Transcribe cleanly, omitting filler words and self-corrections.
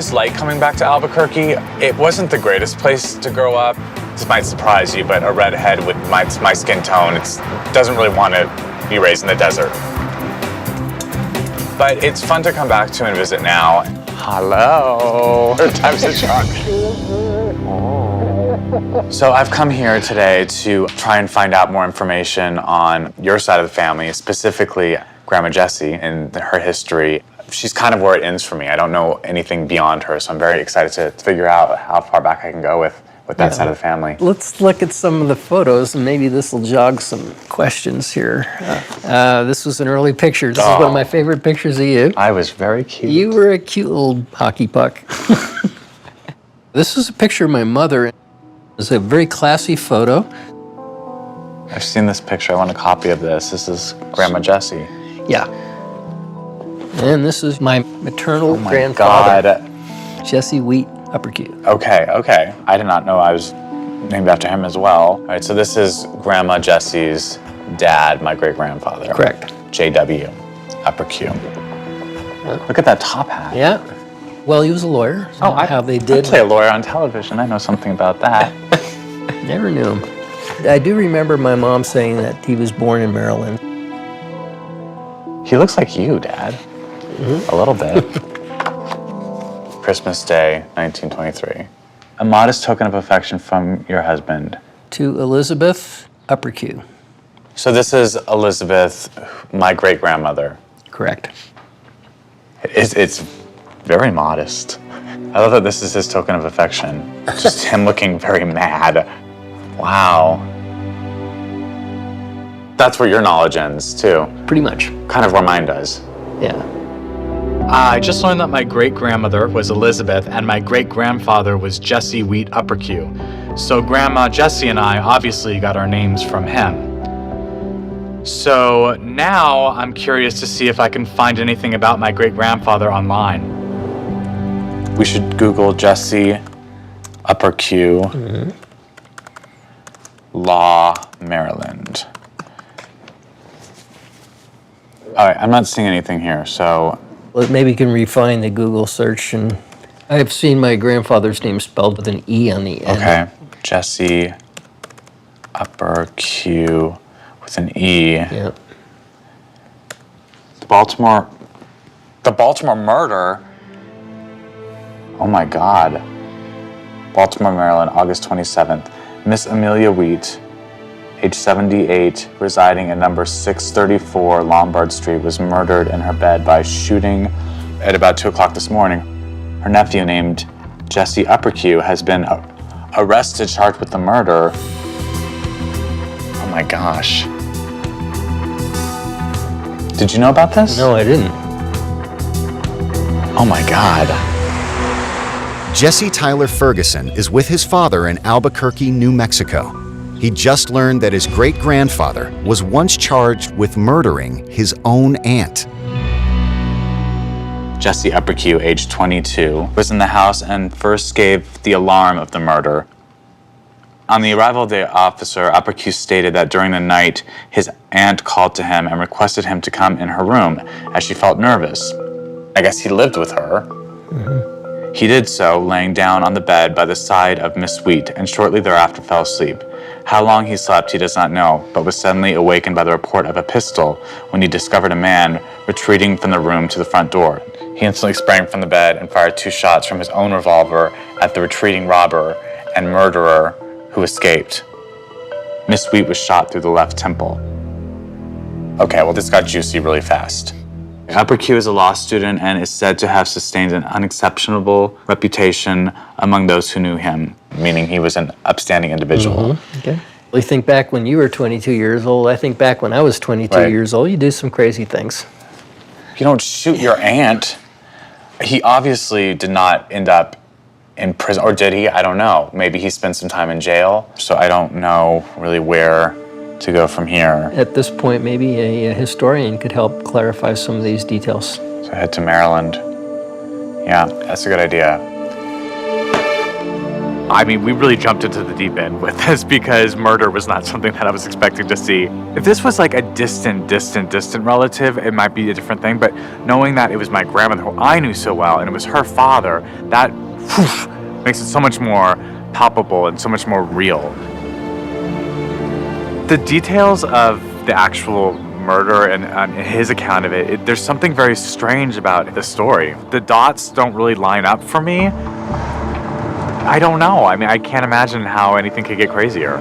It's like coming back to Albuquerque. It wasn't the greatest place to grow up. This might surprise you, but a redhead with my skin tone, doesn't really want to be raised in the desert. But it's fun to come back to and visit now. Hello. Third time's a charm. So I've come here today to try and find out more information on your side of the family, specifically Grandma Jessie and her history. She's kind of where it ends for me. I don't know anything beyond her, so I'm very excited to figure out how far back I can go with that side of the family. Let's look at some of the photos, and maybe this will jog some questions here. This was an early picture. This is one of my favorite pictures of you. I was very cute. You were a cute little hockey puck. This is a picture of my mother. It's a very classy photo. I've seen this picture. I want a copy of this. This is Grandma Jessie. Yeah. And this is my maternal grandfather, God. Jesse Wheat Uppercut. Okay. I did not know I was named after him as well. All right, so this is Grandma Jessie's dad, my great-grandfather. Correct. J.W. Uppercut. Look at that top hat. Yeah. Well, he was a lawyer. So I play a lawyer on television. I know something about that. Never knew him. I do remember my mom saying that he was born in Maryland. He looks like you, Dad. A little bit. Christmas Day, 1923. A modest token of affection from your husband. To Elizabeth Uppercut. So this is Elizabeth, my great-grandmother. Correct. It's very modest. I love that this is his token of affection. Just him looking very mad. Wow. That's where your knowledge ends, too. Pretty much. Kind of where mine does. Yeah. I just learned that my great-grandmother was Elizabeth and my great-grandfather was Jesse Wheat Uppercut. So Grandma Jessie and I obviously got our names from him. So now I'm curious to see if I can find anything about my great-grandfather online. We should Google Jesse Uppercut, Law, Maryland. All right, I'm not seeing anything here, so... Well, maybe you can refine the Google search, and I've seen my grandfather's name spelled with an E on the end. Okay, Jesse Uppercut with an E. Yeah. The Baltimore murder. Oh my God. Baltimore, Maryland, August 27th. Miss Amelia Wheat, age 78, residing at number 634 Lombard Street, was murdered in her bed by shooting at about 2 o'clock this morning. Her nephew, named Jesse Uppercut, has been arrested, charged with the murder. Oh my gosh. Did you know about this? No, I didn't. Oh my God. Jesse Tyler Ferguson is with his father in Albuquerque, New Mexico. He just learned that his great-grandfather was once charged with murdering his own aunt. Jesse Uppercut, age 22, was in the house and first gave the alarm of the murder. On the arrival of the officer, Uppercut stated that during the night, his aunt called to him and requested him to come in her room as she felt nervous. I guess he lived with her. He did so, laying down on the bed by the side of Miss Wheat, and shortly thereafter fell asleep. How long he slept, he does not know, but was suddenly awakened by the report of a pistol when he discovered a man retreating from the room to the front door. He instantly sprang from the bed and fired 2 shots from his own revolver at the retreating robber and murderer who escaped. Miss Wheat was shot through the left temple. Okay, well, this got juicy really fast. Uppercut is a law student and is said to have sustained an unexceptionable reputation among those who knew him, meaning he was an upstanding individual. Okay. Well, you think back when you were 22 years old. I think back when I was 22 years old. You do some crazy things. You don't shoot your aunt. He obviously did not end up in prison, or did he? I don't know. Maybe he spent some time in jail, so I don't know really where to go from here. At this point, maybe a historian could help clarify some of these details. So head to Maryland. Yeah, that's a good idea. I mean, we really jumped into the deep end with this because murder was not something that I was expecting to see. If this was like a distant relative, it might be a different thing, but knowing that it was my grandmother who I knew so well and it was her father, that makes it so much more palpable and so much more real. The details of the actual murder and his account of it, there's something very strange about the story. The dots don't really line up for me. I don't know. I mean, I can't imagine how anything could get crazier.